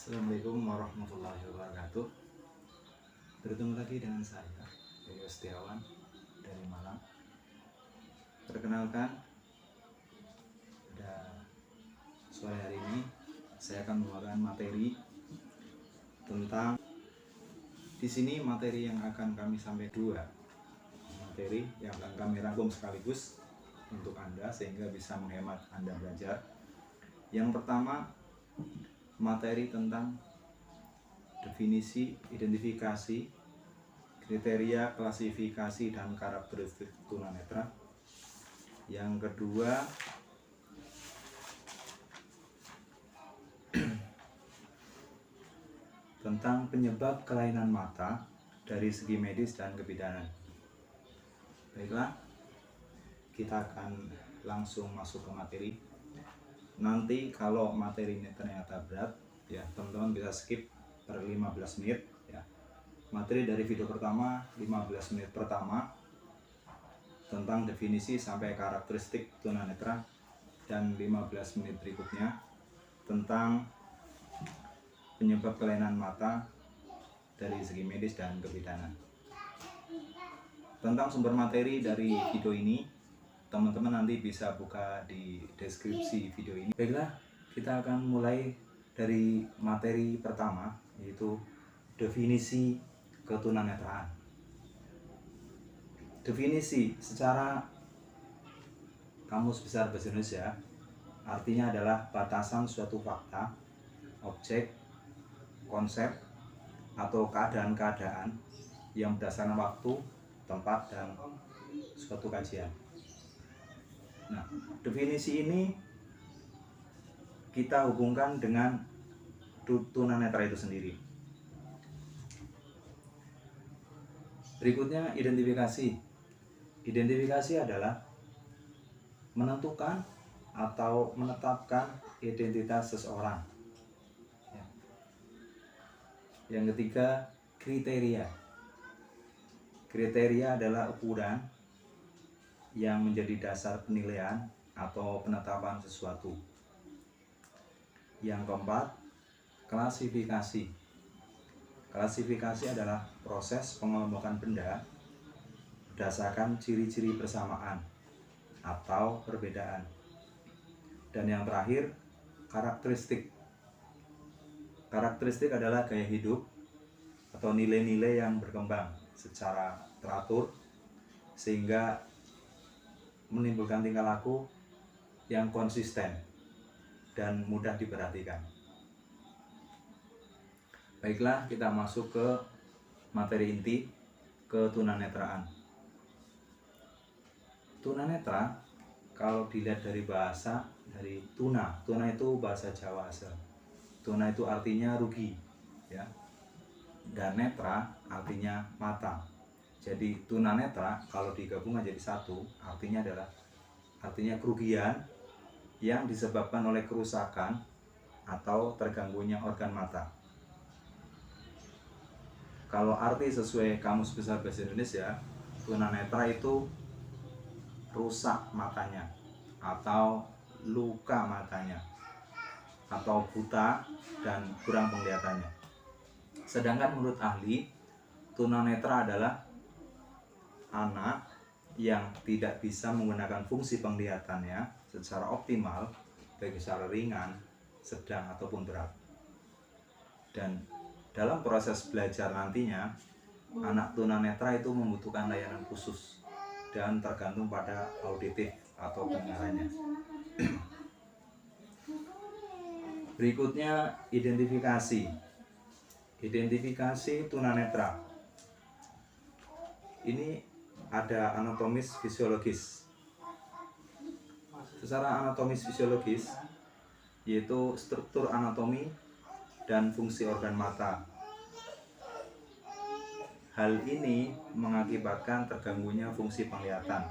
Assalamualaikum warahmatullahi wabarakatuh. Bertemu lagi dengan saya, Yoyo Setiawan dari Malang. Perkenalkan, pada sore hari ini saya akan membawakan materi tentang di sini materi yang akan kami sampaikan dua materi yang akan kami rangkum sekaligus untuk Anda sehingga bisa menghemat Anda belajar. Yang pertama, materi tentang definisi, identifikasi, kriteria, klasifikasi, dan karakteristik tunanetra. Yang kedua, tentang penyebab kelainan mata dari segi medis dan kebidanan. Baiklah, kita akan langsung masuk ke materi. Nanti kalau materi ini ternyata berat, ya teman-teman bisa skip per 15 menit ya. Materi dari video pertama 15 menit pertama tentang definisi sampai karakteristik tunanetra, dan 15 menit berikutnya tentang penyebab kelainan mata dari segi medis dan kebidanan. Tentang sumber materi dari video ini teman-teman nanti bisa buka di deskripsi video ini. Baiklah, kita akan mulai dari materi pertama, yaitu definisi ketunanetraan. Definisi secara Kamus Besar Bahasa Indonesia artinya adalah batasan suatu fakta, objek, konsep, atau keadaan-keadaan yang berdasarkan waktu, tempat, dan suatu kajian. Nah, definisi ini kita hubungkan dengan tunanetra itu sendiri. Berikutnya, identifikasi. Identifikasi adalah menentukan atau menetapkan identitas seseorang. Yang ketiga, kriteria. Kriteria adalah ukuran yang menjadi dasar penilaian atau penetapan sesuatu. Yang keempat, klasifikasi. Klasifikasi adalah proses pengelompokan benda berdasarkan ciri-ciri persamaan atau perbedaan. Dan yang terakhir, karakteristik. Karakteristik adalah gaya hidup atau nilai-nilai yang berkembang secara teratur sehingga menimbulkan tingkah laku yang konsisten dan mudah diperhatikan. Baiklah, kita masuk ke materi inti, ketunanetraan. Tunanetra kalau dilihat dari bahasa, dari tuna itu bahasa Jawa asal. Tuna itu artinya rugi, ya. Dan netra artinya mata. Jadi tunanetra kalau digabung menjadi satu artinya kerugian yang disebabkan oleh kerusakan atau terganggunya organ mata. Kalau arti sesuai Kamus Besar Bahasa Indonesia, tunanetra itu rusak matanya atau luka matanya atau buta dan kurang penglihatannya. Sedangkan menurut ahli, tunanetra adalah anak yang tidak bisa menggunakan fungsi penglihatannya secara optimal, baik secara ringan, sedang, ataupun berat. Dan dalam proses belajar nantinya, anak tunanetra itu membutuhkan layanan khusus dan tergantung pada auditif atau pendengarannya. Berikutnya, identifikasi. Identifikasi tunanetra. Ini ada anatomis fisiologis. Secara anatomis fisiologis yaitu struktur anatomi dan fungsi organ mata. Hal ini mengakibatkan terganggunya fungsi penglihatan.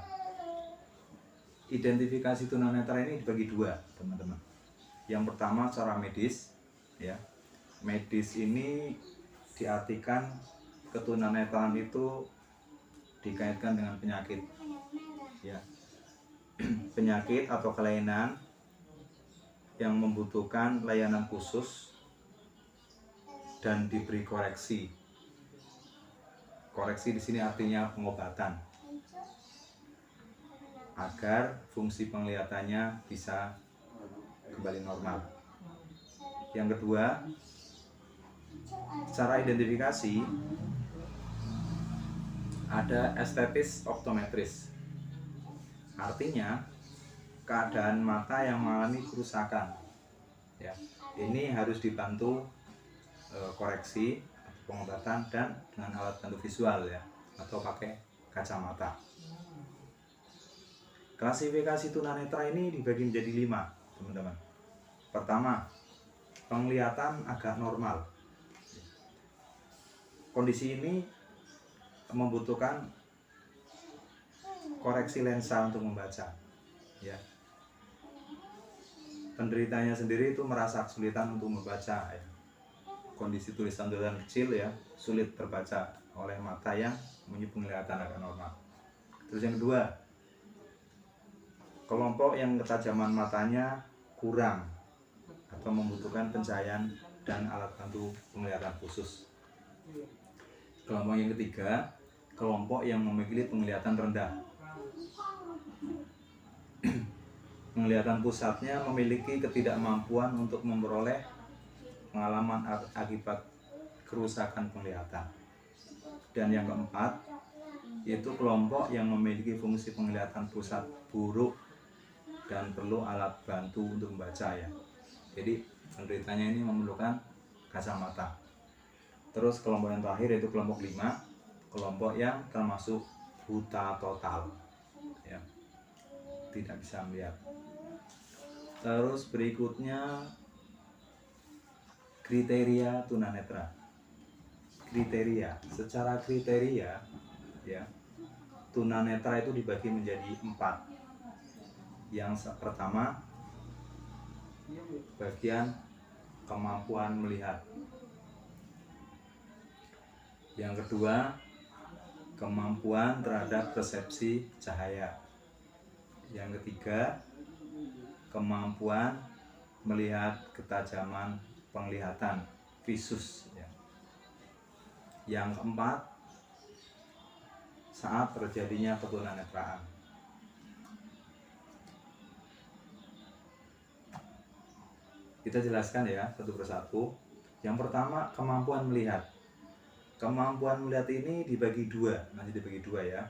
Identifikasi tunanetra ini dibagi dua, teman-teman. Yang pertama secara medis, ya. Medis ini diartikan ketunanetraan itu dikaitkan dengan penyakit, ya. Penyakit atau kelainan yang membutuhkan layanan khusus dan diberi koreksi. Koreksi di sini artinya pengobatan agar fungsi penglihatannya bisa kembali normal. Yang kedua, cara identifikasi ada estetis optometris. Artinya keadaan mata yang mengalami kerusakan. Ya, ini harus dibantu koreksi pengobatan dan dengan alat bantu visual ya, atau pakai kacamata. Klasifikasi tunanetra ini dibagi menjadi 5, teman-teman. Pertama, penglihatan agak normal. Kondisi ini membutuhkan koreksi lensa untuk membaca. Ya. Penderitanya sendiri itu merasa kesulitan untuk membaca. Ya. Kondisi tulisan-tulisan kecil ya sulit terbaca oleh mata yang mempunyai penglihatan agak normal. Terus yang kedua, kelompok yang ketajaman matanya kurang atau membutuhkan pencahayaan dan alat bantu penglihatan khusus. Kelompok yang ketiga, kelompok yang memiliki penglihatan rendah. Penglihatan pusatnya memiliki ketidakmampuan untuk memperoleh pengalaman akibat kerusakan penglihatan. Dan yang keempat, yaitu kelompok yang memiliki fungsi penglihatan pusat buruk dan perlu alat bantu untuk membaca ya. Jadi penderitanya ini memerlukan kacamata. Terus kelompok yang terakhir yaitu kelompok 5, kelompok yang termasuk buta total ya, tidak bisa melihat. Terus berikutnya kriteria tunanetra. Kriteria, secara kriteria ya, tunanetra itu dibagi menjadi 4. Yang pertama, bagian kemampuan melihat. Yang kedua, kemampuan terhadap persepsi cahaya. Yang ketiga, kemampuan melihat ketajaman penglihatan visus ya. Yang keempat, saat terjadinya ketunanetraan. Kita jelaskan ya satu persatu. Yang pertama, kemampuan melihat. Kemampuan melihat ini dibagi 2, masih dibagi 2 ya.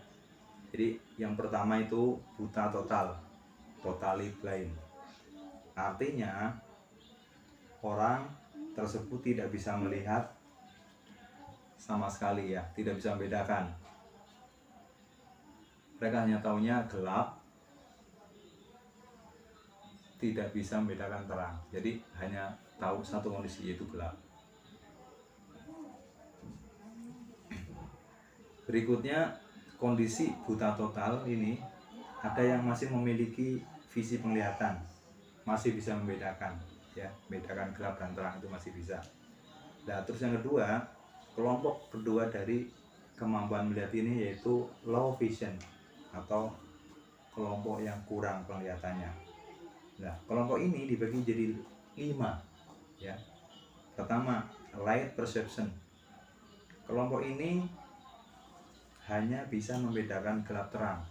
Jadi yang pertama itu buta total, totally blind. Artinya orang tersebut tidak bisa melihat sama sekali ya, tidak bisa membedakan. Mereka hanya taunya gelap, tidak bisa membedakan terang. Jadi hanya tahu satu kondisi yaitu gelap. Berikutnya kondisi buta total ini ada yang masih memiliki visi penglihatan, masih bisa membedakan ya, membedakan gelap dan terang itu masih bisa. Nah, terus yang kedua, kelompok kedua dari kemampuan melihat ini yaitu low vision atau kelompok yang kurang penglihatannya. Nah, kelompok ini dibagi jadi 5 ya. Pertama, light perception. Kelompok ini hanya bisa membedakan gelap terang.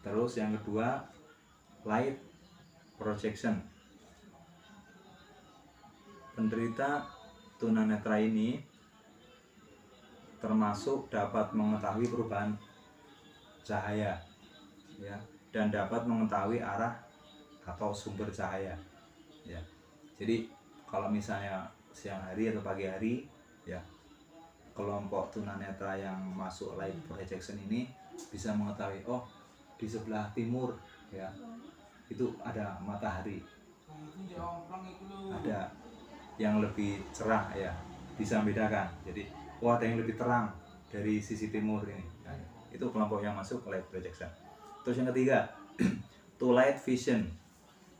Terus yang kedua, light projection. Penderita tunanetra ini termasuk dapat mengetahui perubahan cahaya ya, dan dapat mengetahui arah atau sumber cahaya ya. Jadi kalau misalnya siang hari atau pagi hari ya, kelompok tunanetra yang masuk light projection ini bisa mengetahui, oh di sebelah timur ya itu ada matahari, ada yang lebih cerah ya, bisa membedakan. Jadi oh ada yang lebih terang dari sisi timur ini ya, itu kelompok yang masuk light projection. Terus yang ketiga, to light vision.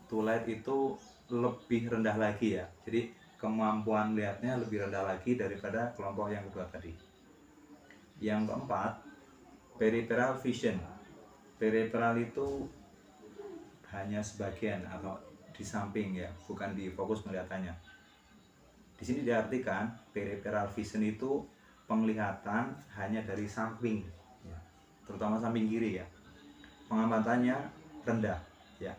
To light itu lebih rendah lagi ya, jadi kemampuan lihatnya lebih rendah lagi daripada kelompok yang kedua tadi. Yang keempat, peripheral vision. Peripheral itu hanya sebagian atau di samping ya, bukan di fokus melihatannya. Di sini diartikan peripheral vision itu penglihatan hanya dari samping, ya, terutama samping kiri ya. Pengamatannya rendah, ya,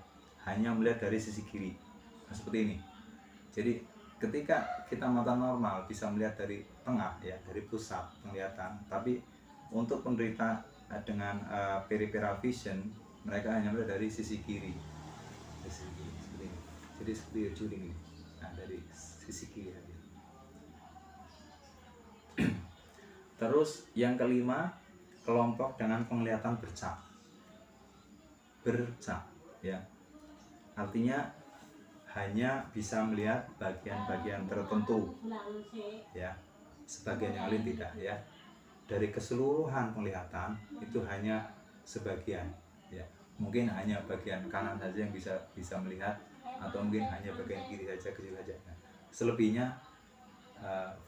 hanya melihat dari sisi kiri. Nah, seperti ini. Jadi ketika kita mata normal bisa melihat dari tengah, ya, dari pusat penglihatan, tapi untuk penderita dengan peripheral vision mereka hanya melihat dari sisi kiri, seperti ini. Jadi seperti juling ini, nah, dari sisi kiri aja. Terus yang kelima, kelompok dengan penglihatan bercak, ya, artinya hanya bisa melihat bagian-bagian tertentu, ya, sebagian yang lain tidak, ya. Dari keseluruhan penglihatan itu hanya sebagian, ya, mungkin hanya bagian kanan saja yang bisa melihat, atau mungkin hanya bagian kiri saja, kecil saja. Nah, selebihnya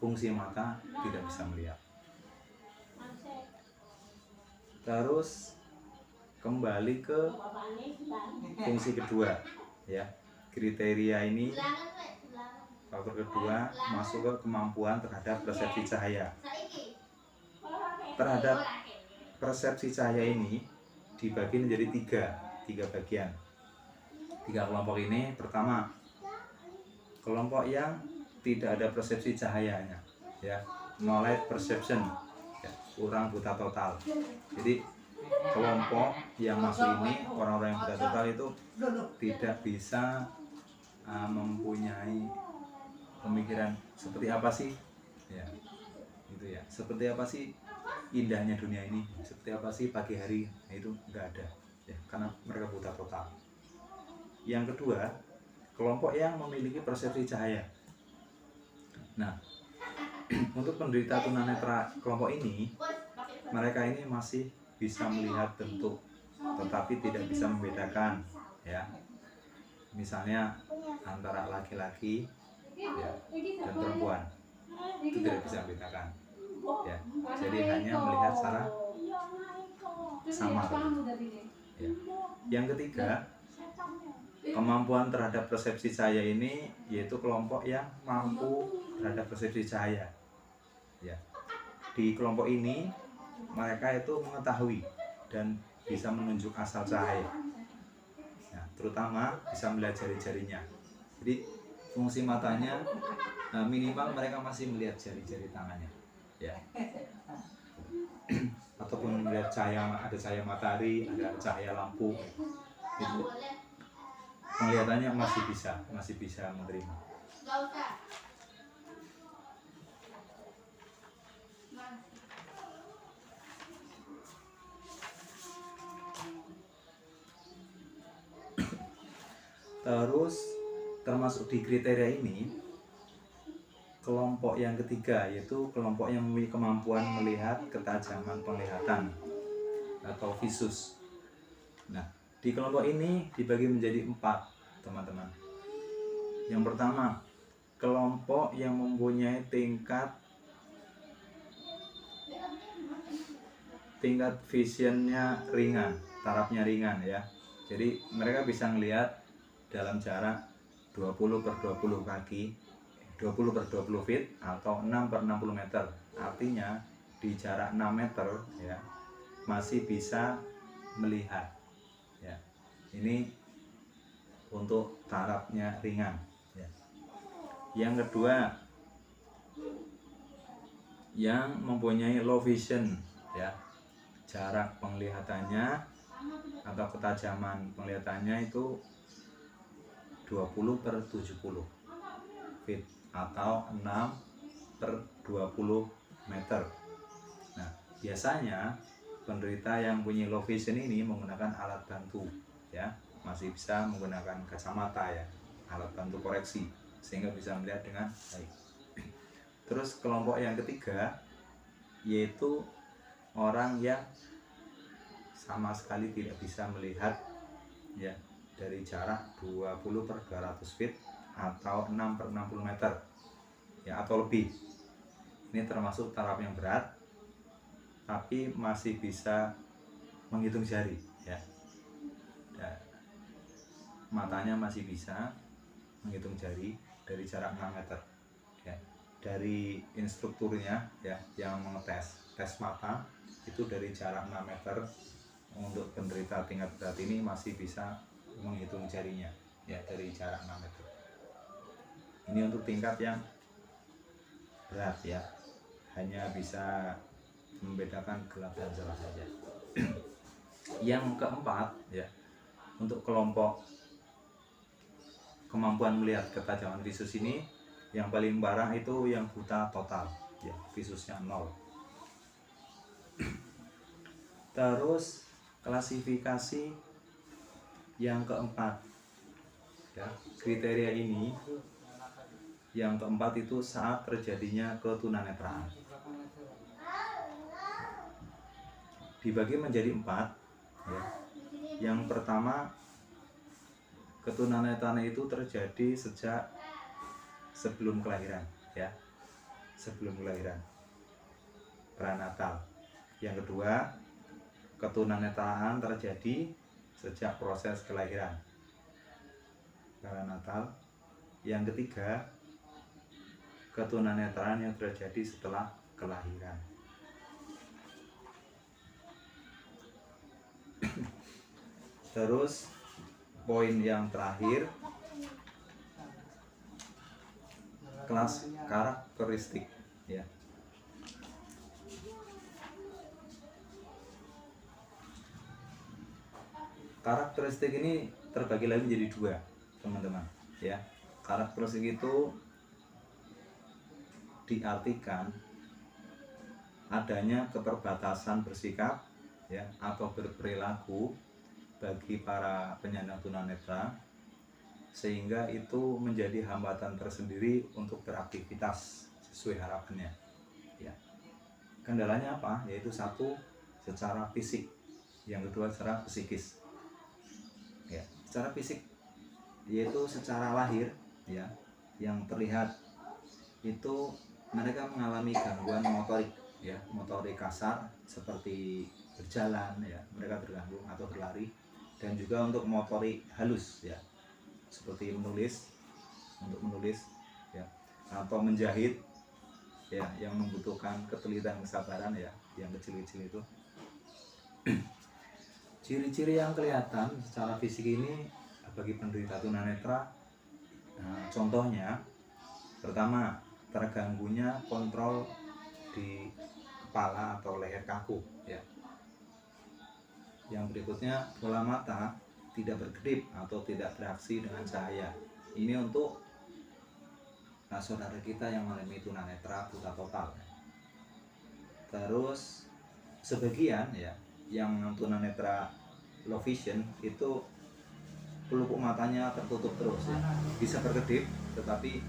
fungsi mata tidak bisa melihat. Terus kembali ke fungsi kedua, ya, kriteria ini, faktor kedua masuk ke kemampuan terhadap persepsi cahaya. Terhadap persepsi cahaya ini dibagi menjadi tiga bagian, tiga kelompok ini. Pertama, kelompok yang tidak ada persepsi cahayanya, ya, no light perception, ya, kurang buta total. Jadi kelompok yang masuk ini, orang-orang yang buta total itu tidak bisa mempunyai pemikiran seperti apa sih, ya, gitu ya, seperti apa sih indahnya dunia ini, seperti apa sih pagi hari, nah, itu enggak ada, ya, karena mereka buta total. Yang kedua, kelompok yang memiliki persepsi cahaya. Nah, untuk penderita tunanetra kelompok ini, mereka ini masih bisa melihat bentuk, tetapi tidak bisa membedakan, ya, misalnya antara laki-laki, ya, dan perempuan, itu tidak bisa membedakan, ya. Jadi hanya melihat secara sama, ya. Yang ketiga, kemampuan terhadap persepsi cahaya ini yaitu kelompok yang mampu terhadap persepsi cahaya, ya. Di kelompok ini mereka itu mengetahui dan bisa menunjuk asal cahaya, ya, terutama bisa melihat jari-jarinya. Jadi fungsi matanya minimal mereka masih melihat jari-jari tangannya, ya. Ataupun melihat cahaya, ada cahaya matahari, ada cahaya lampu, itu penglihatannya masih bisa menerima. Terus termasuk di kriteria ini kelompok yang ketiga, yaitu kelompok yang memiliki kemampuan melihat ketajaman penglihatan atau visus. Nah, di kelompok ini dibagi menjadi 4, teman-teman. Yang pertama, kelompok yang mempunyai tingkat visionnya ringan, tarafnya ringan, ya. Jadi mereka bisa melihat dalam jarak 20/20 kaki, 20/20 feet atau 6/60 meter. Artinya di jarak 6 meter, ya, masih bisa melihat, ya. Ini untuk tarafnya ringan, ya. Yang kedua, yang mempunyai low vision, ya, jarak penglihatannya atau ketajaman penglihatannya itu 20/70 feet atau 6/20 meter. Nah, biasanya penderita yang punya low vision ini menggunakan alat bantu, ya, masih bisa menggunakan kacamata, ya, alat bantu koreksi, sehingga bisa melihat dengan baik. Terus kelompok yang ketiga yaitu orang yang sama sekali tidak bisa melihat, ya, dari jarak 20/200 feet atau 6/60 meter, ya, atau lebih. Ini termasuk taraf yang berat, tapi masih bisa menghitung jari, ya. Matanya masih bisa menghitung jari dari jarak 6 meter. ya. Dari instrukturnya ya yang tes mata itu dari jarak 6 meter. Untuk penderita tingkat berat ini masih bisa menghitung jarinya ya dari jarak 6 meter. Ini untuk tingkat yang berat ya, hanya bisa membedakan gelap dan cerah saja. Yang keempat ya, untuk kelompok kemampuan melihat ketajaman visus ini yang paling parah itu yang buta total ya, visusnya 0. Terus klasifikasi yang keempat ya, kriteria ini yang keempat itu saat terjadinya ketunanetraan. Dibagi menjadi 4 ya. Yang pertama, ketunanetraan itu terjadi sejak sebelum kelahiran ya, sebelum kelahiran, pranatal. Yang kedua, ketunanetraan terjadi sejak proses kelahiran, pranatal. Yang ketiga, ketunanetraan yang terjadi setelah kelahiran. Terus poin yang terakhir, kelas karakteristik ya. Karakteristik ini terbagi lagi menjadi 2, teman-teman ya. Karakteristik itu diartikan adanya keterbatasan bersikap ya atau berperilaku bagi para penyandang tunanetra, sehingga itu menjadi hambatan tersendiri untuk beraktivitas sesuai harapannya ya. Kendalanya apa? Yaitu satu, secara fisik, yang kedua secara psikis ya. Secara fisik yaitu secara lahir ya, yang terlihat itu mereka mengalami gangguan motorik ya, motorik kasar seperti berjalan ya, mereka terganggu atau berlari, dan juga untuk motorik halus ya, seperti menulis, untuk menulis ya, atau menjahit ya, yang membutuhkan ketelitian kesabaran ya, yang kecil-kecil itu. Ciri-ciri yang kelihatan secara fisik ini bagi penderita tunanetra, nah, contohnya pertama, terganggunya kontrol di kepala atau leher kaku ya. Yang berikutnya, bola mata tidak berkedip atau tidak bereaksi dengan cahaya. Ini untuk saudara kita yang mengalami tunanetra buta total. Terus sebagian ya yang tunanetra low vision itu pelupuk matanya tertutup terus ya. Bisa berkedip tetapi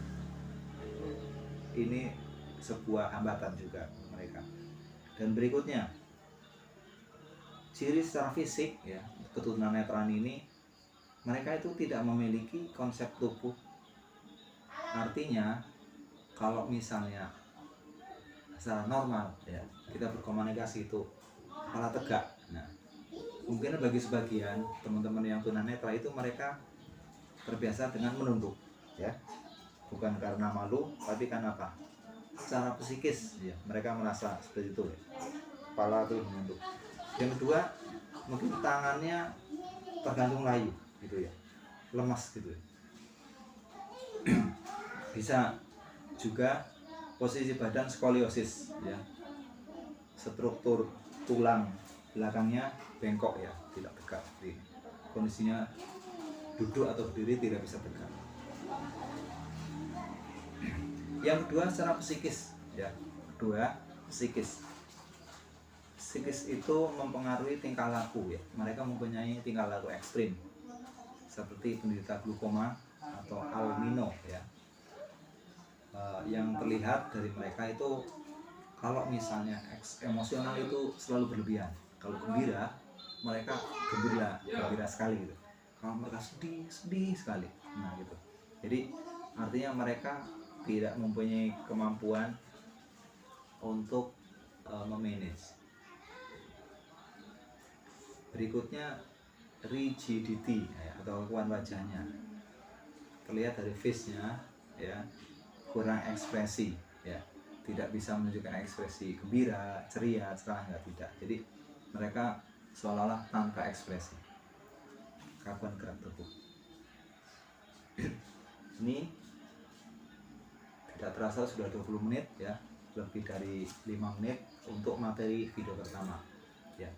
ini sebuah hambatan juga mereka. Dan berikutnya, ciri secara fisik ya, ketunanetraan ini mereka itu tidak memiliki konsep tubuh. Artinya kalau misalnya secara normal ya, kita berkomunikasi itu kepala tegak. Nah, mungkin bagi sebagian teman-teman yang tunanetra itu mereka terbiasa dengan menunduk ya. Bukan karena malu, tapi karena apa? Secara psikis ya, mereka merasa seperti itu ya. Kepala itu menunduk. Yang kedua, mungkin tangannya tergantung layu gitu ya, lemas gitu ya. Bisa juga posisi badan skoliosis ya, struktur tulang belakangnya bengkok ya, tidak tegak. Jadi, kondisinya duduk atau berdiri tidak bisa tegak. Yang kedua, secara psikis ya. Kedua, psikis itu mempengaruhi tingkah laku ya. Mereka mempunyai tingkah laku ekstrim seperti penderita glukoma atau albino ya. Yang terlihat dari mereka itu kalau misalnya emosional itu selalu berlebihan. Kalau gembira, mereka gembira sekali gitu. Kalau mereka sedih sekali. Nah gitu. Jadi artinya mereka tidak mempunyai kemampuan untuk memanage. Berikutnya, rigidity ya, atau kekuatan wajahnya terlihat dari face-nya ya, kurang ekspresi ya, tidak bisa menunjukkan ekspresi gembira, ceria, cerah, nggak, tidak. Jadi mereka seolah-olah tanpa ekspresi. Kapan gerak tubuh ini tidak terasa sudah 20 menit ya, lebih dari 5 menit untuk materi video pertama ya.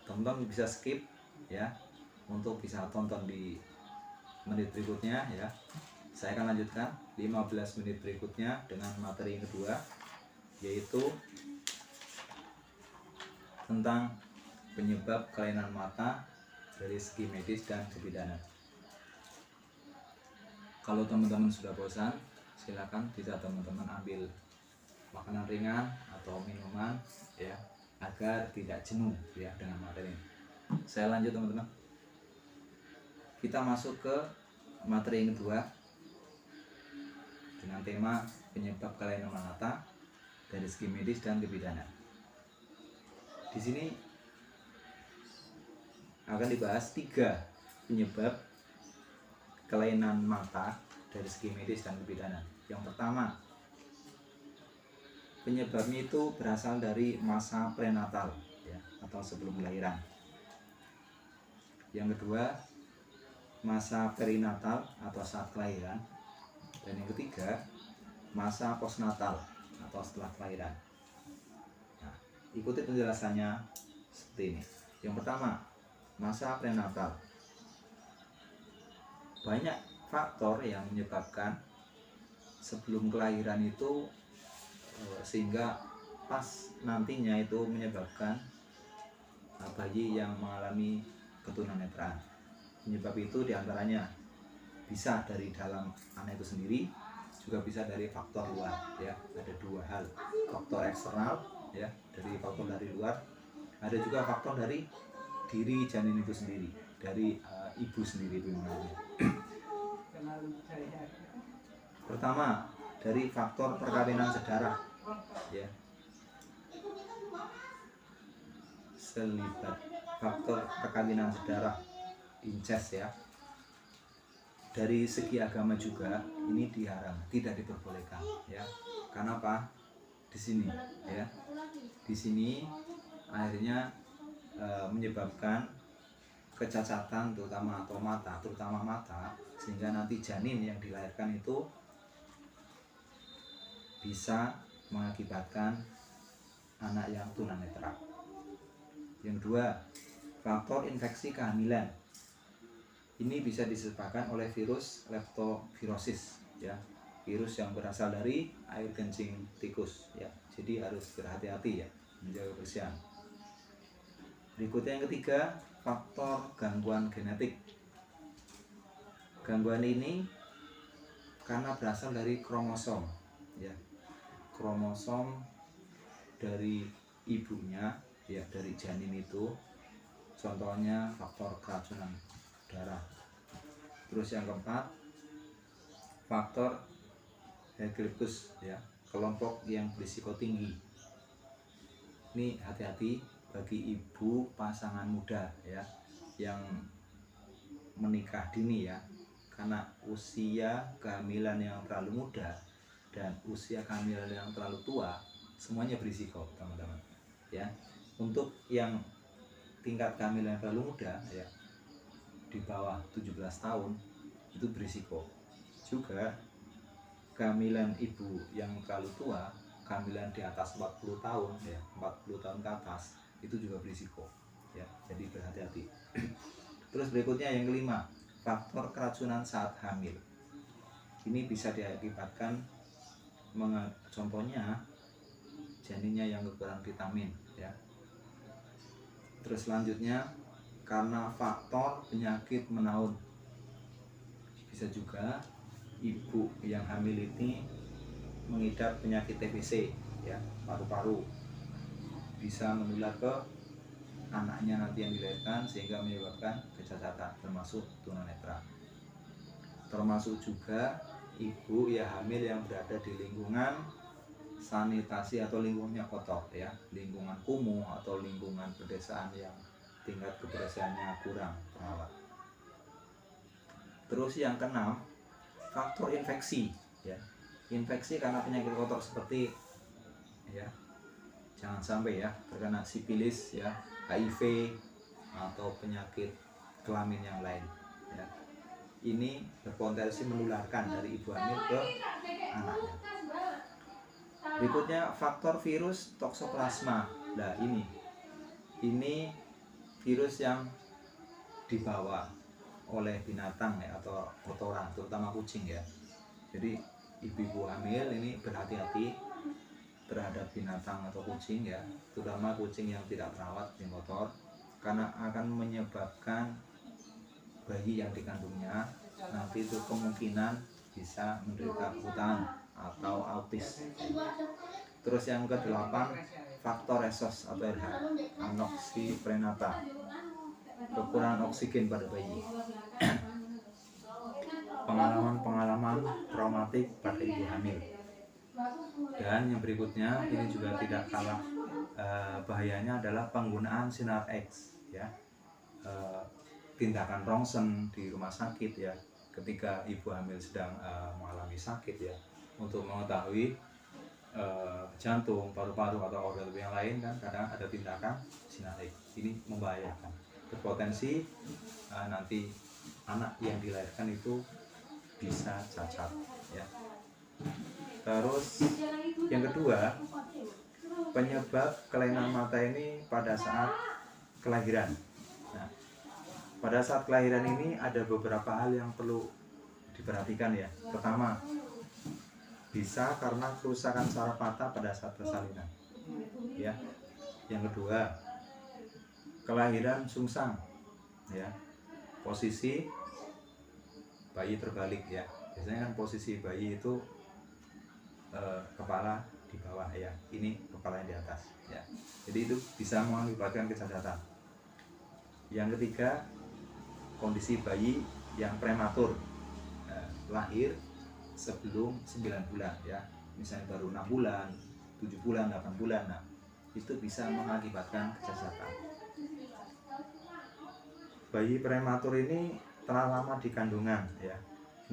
Teman-teman bisa skip ya untuk bisa tonton di menit berikutnya ya. Saya akan lanjutkan 15 menit berikutnya dengan materi yang kedua, yaitu tentang penyebab kelainan mata dari segi medis dan kebidanan. Kalau teman-teman sudah bosan, silakan bisa teman-teman ambil makanan ringan atau minuman ya, agar tidak jenuh ya dengan materi ini. Saya lanjut teman-teman. Kita masuk ke materi yang kedua dengan tema penyebab kelainan mata dari segi medis dan kebidanan. Di sini akan dibahas 3 penyebab kelainan mata dari segi medis dan kebidanan. Yang pertama, penyebabnya itu berasal dari masa prenatal ya, atau sebelum kelahiran. Yang kedua, masa perinatal atau saat kelahiran. Dan yang ketiga, masa postnatal atau setelah kelahiran. Nah, ikuti penjelasannya seperti ini. Yang pertama, masa prenatal. Banyak faktor yang menyebabkan sebelum kelahiran itu sehingga pas nantinya itu menyebabkan bayi yang mengalami ketunanetraan. Penyebab itu diantaranya bisa dari dalam anak itu sendiri, juga bisa dari faktor luar ya. Ada 2 hal, faktor eksternal ya, dari faktor dari luar, ada juga faktor dari diri janin itu sendiri, dari ibu sendiri itu namanya. Pertama, dari faktor perkawinan sedarah ya, selibat faktor perkawinan sedarah, incest ya. Dari segi agama juga ini diharam, tidak diperbolehkan ya. Karena apa? Di sini ya, di sini akhirnya menyebabkan kecacatan terutama mata, sehingga nanti janin yang dilahirkan itu bisa mengakibatkan anak yang tunanetra. Yang kedua, faktor infeksi kehamilan. Ini bisa disebabkan oleh virus leptospirosis ya, virus yang berasal dari air kencing tikus ya. Jadi harus berhati-hati ya, menjaga kebersihan. Berikutnya yang ketiga, faktor gangguan genetik. Gangguan ini karena berasal dari kromosom ya, kromosom dari ibunya ya, dari janin itu. Contohnya faktor keracunan darah. Terus yang keempat, faktor Hegelius ya, kelompok yang berisiko tinggi. Ini hati-hati bagi ibu pasangan muda ya, yang menikah dini ya, karena usia kehamilan yang terlalu muda dan usia kehamilan yang terlalu tua semuanya berisiko teman-teman ya. Untuk yang tingkat kehamilan yang terlalu muda ya, di bawah 17 tahun itu berisiko. Juga kehamilan ibu yang terlalu tua, kehamilan di atas 40 tahun ya, 40 tahun ke atas itu juga berisiko ya. Jadi berhati-hati. Terus berikutnya yang kelima, faktor keracunan saat hamil. Ini bisa diakibatkan contohnya janinnya yang kekurangan vitamin ya. Terus selanjutnya karena faktor penyakit menaun. Bisa juga ibu yang hamil ini mengidap penyakit TBC ya, paru-paru, bisa menular ke anaknya nanti yang dilahirkan sehingga menyebabkan kecacatan, termasuk tunanetra. Termasuk juga ibu ya hamil yang berada di lingkungan sanitasi atau lingkungannya kotor ya, lingkungan kumuh atau lingkungan pedesaan yang tingkat kebersihannya kurang terawat. Terus yang keenam, faktor infeksi ya. infeksi karena penyakit kotor seperti ya, jangan sampai ya terkena sipilis ya, HIV atau penyakit kelamin yang lain ya. Ini berpotensi menularkan dari ibu hamil ke anaknya. Berikutnya faktor virus toksoplasma. Nah ini virus yang dibawa oleh binatang ya, atau kotoran, terutama kucing ya. Jadi ibu hamil ini berhati-hati terhadap binatang atau kucing ya, terutama kucing yang tidak terawat di motor, karena akan menyebabkan bayi yang dikandungnya nanti itu kemungkinan bisa menderita kebutaan atau autis. Terus yang ke-8 faktor resos atau RH, anoksi prenata, kekurangan oksigen pada bayi. Pengalaman-pengalaman traumatik pada ibu hamil. Dan yang berikutnya ini juga tidak kalah bahayanya adalah penggunaan sinar X ya, tindakan rongsen di rumah sakit ya, ketika ibu hamil sedang mengalami sakit ya, untuk mengetahui jantung, paru-paru atau organ tubuh yang lain kan kadang ada tindakan sinar X. Ini membahayakan, berpotensi nanti anak yang dilahirkan itu bisa cacat ya. Terus yang kedua, penyebab kelainan mata ini pada saat kelahiran. Nah, pada saat kelahiran ini ada beberapa hal yang perlu diperhatikan ya. Pertama, bisa karena kerusakan saraf mata pada saat persalinan ya. Yang kedua, kelahiran sungsang ya, posisi bayi terbalik ya. Biasanya kan posisi bayi itu kepala di bawah ya, ini kepalanya di atas ya. Jadi itu bisa mengakibatkan kecacatan. Yang ketiga, kondisi bayi yang prematur, lahir sebelum 9 bulan ya, misalnya baru 6 bulan, 7 bulan, 8 bulan, nah itu bisa mengakibatkan kecacatan. Bayi prematur ini terlalu lama di kandungan ya,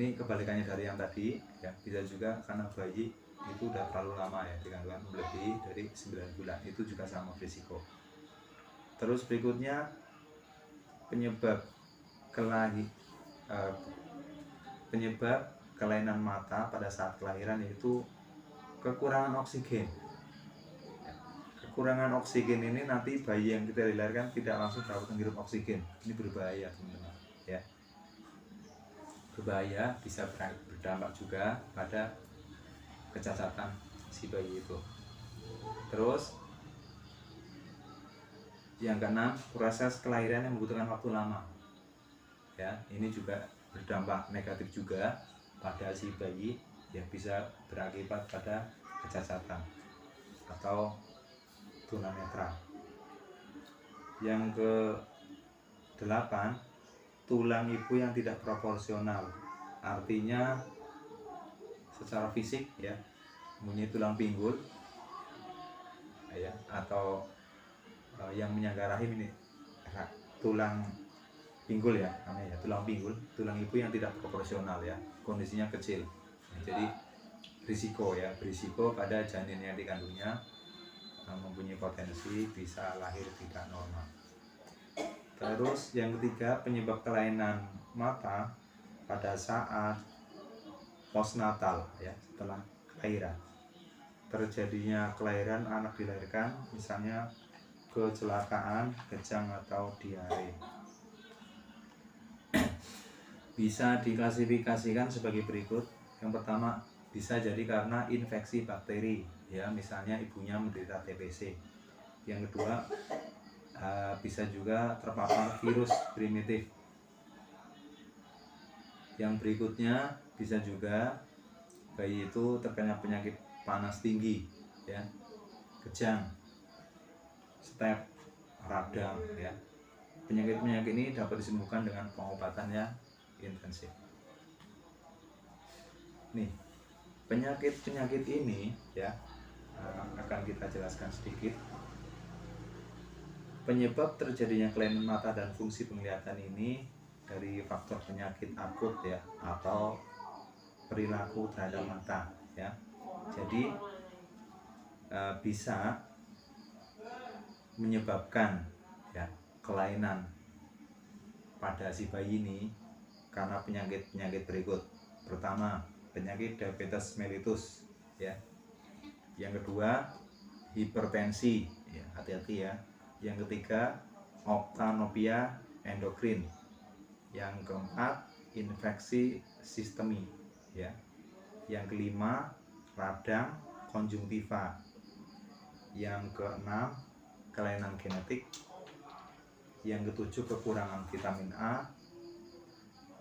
ini kebalikannya dari yang tadi ya. Bisa juga karena bayi itu udah terlalu lama ya di kandungan, lebih dari 9 bulan, itu juga sama berisiko. Terus berikutnya, penyebab kelainan mata pada saat kelahiran yaitu kekurangan oksigen. Kekurangan oksigen ini nanti bayi yang kita dilahirkan tidak langsung dapat menghirup oksigen. Ini berbahaya teman-teman ya. Berbahaya, bisa berdampak juga pada kecacatan si bayi itu. Terus yang keenam, proses kelahiran yang membutuhkan waktu lama ya, ini juga berdampak negatif juga pada si bayi, yang bisa berakibat pada kecacatan atau tunanetra. Yang ke-8, tulang ibu yang tidak proporsional, artinya secara fisik ya, mempunyai tulang pinggul ya, atau yang menyangga rahim ini tulang pinggul ya namanya ya, tulang pinggul, tulang ibu yang tidak proporsional ya, kondisinya kecil. Jadi berisiko pada janin yang dikandungnya mempunyai potensi bisa lahir tidak normal. Terus yang ketiga, penyebab kelainan mata pada saat postnatal ya, setelah kelahiran. Terjadinya kelahiran, anak dilahirkan misalnya kecelakaan, kejang atau diare. Bisa diklasifikasikan sebagai berikut. Yang pertama, bisa jadi karena infeksi bakteri ya, misalnya ibunya menderita TBC. Yang kedua, bisa juga terpapar virus primitif. Yang berikutnya, bisa juga bayi itu terkena penyakit panas tinggi ya, kejang, step, radang ya. Penyakit-penyakit ini dapat disembuhkan dengan pengobatan yang intensif. Nih, penyakit-penyakit ini ya akan kita jelaskan sedikit. Penyebab terjadinya kelainan mata dan fungsi penglihatan ini dari faktor penyakit akut ya, atau perilaku terhadap mata ya. Jadi bisa menyebabkan ya kelainan pada si bayi ini karena penyakit berikut. Pertama, penyakit diabetes mellitus ya. Yang kedua, hipertensi ya, hati-hati ya. Yang ketiga, ophthalmopia endokrin. Yang keempat, infeksi sistemi ya. Yang kelima, radang konjungtiva. Yang keenam, kelainan genetik. Yang ketujuh, kekurangan vitamin A.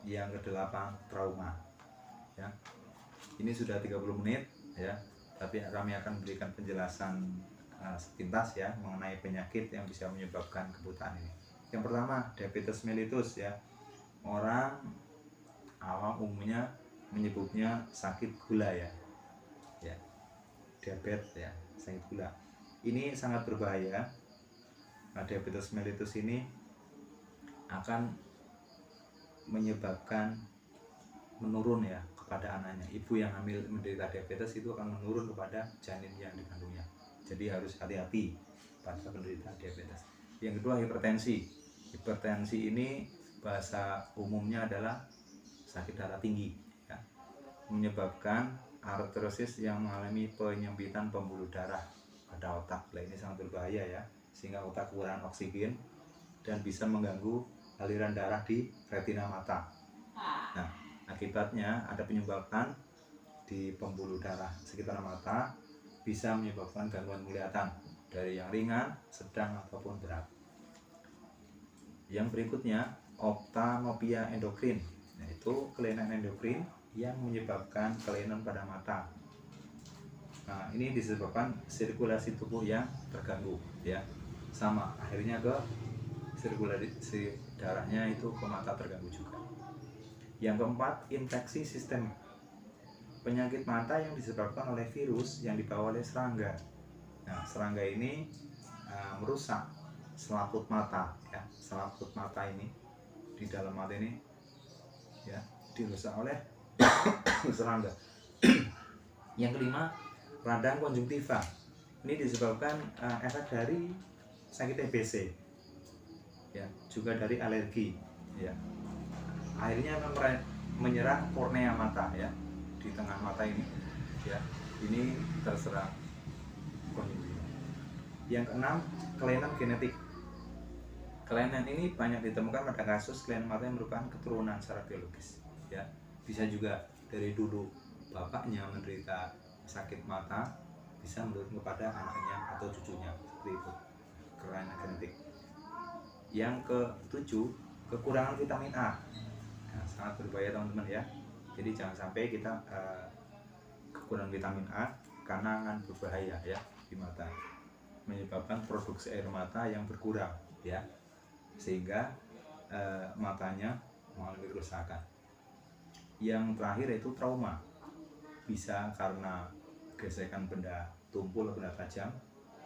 Yang kedelapan, trauma ya. Ini sudah 30 menit ya, tapi kami akan berikan penjelasan sepintas ya mengenai penyakit yang bisa menyebabkan kebutaan ini. Yang pertama, diabetes mellitus ya. Orang awam umumnya menyebutnya sakit gula ya. Ya. Diabetes ya, sakit gula. Ini sangat berbahaya. Nah, diabetes mellitus ini akan menyebabkan menurun ya kepada anaknya. Ibu yang hamil menderita diabetes itu akan menurun kepada janin yang dikandungnya. Jadi harus hati-hati pada penderita diabetes. Yang kedua, hipertensi. Hipertensi ini bahasa umumnya adalah sakit darah tinggi ya. Menyebabkan arteriosis yang mengalami penyempitan pembuluh darah pada otak. Nah, ini sangat berbahaya ya, sehingga otak kekurangan oksigen dan bisa mengganggu aliran darah di retina mata. Nah, akibatnya ada penyumbatan di pembuluh darah sekitar mata, bisa menyebabkan gangguan penglihatan dari yang ringan, sedang ataupun berat. Yang berikutnya, ophthalmopia endokrin, yaitu kelainan endokrin yang menyebabkan kelainan pada mata. Nah, ini disebabkan sirkulasi tubuh yang terganggu ya. Sama, akhirnya ke sirkulasi darahnya itu ke mata terganggu juga. Yang keempat, infeksi sistemik. Penyakit mata yang disebabkan oleh virus yang dibawa oleh serangga. Nah, serangga ini merusak selaput mata ya. Selaput mata ini di dalam mata ini ya dirusak oleh serangga. Yang kelima, radang konjungtiva. Ini disebabkan efek dari sakit TBC ya, juga dari alergi ya. Akhirnya menyerang kornea mata ya, di tengah mata ini ya, ini terserang konjungtiva. Yang keenam, kelainan genetik. Kelainan ini banyak ditemukan pada kasus kelainan mata yang merupakan keturunan secara biologis ya. Bisa juga dari dulu bapaknya menderita sakit mata, bisa menurun kepada anaknya atau cucunya, seperti itu kelainan genetik. Yang ketujuh, kekurangan vitamin A. Nah, sangat berbahaya teman-teman ya. Jadi jangan sampai kita kekurangan vitamin A, karena akan berbahaya ya di mata, menyebabkan produksi air mata yang berkurang ya, sehingga matanya mengalami kerusakan. Yang terakhir itu trauma. Bisa karena gesekan benda tumpul, benda tajam,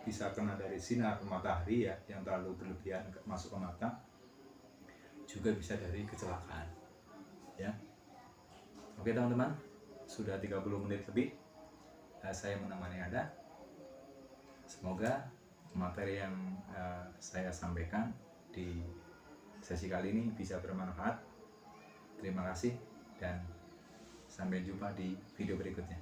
bisa kena dari sinar matahari ya yang terlalu berlebihan masuk ke mata, juga bisa dari kecelakaan ya. Oke teman-teman, sudah 30 menit lebih saya menemani Anda. Semoga materi yang saya sampaikan di sesi kali ini bisa bermanfaat. Terima kasih dan sampai jumpa di video berikutnya.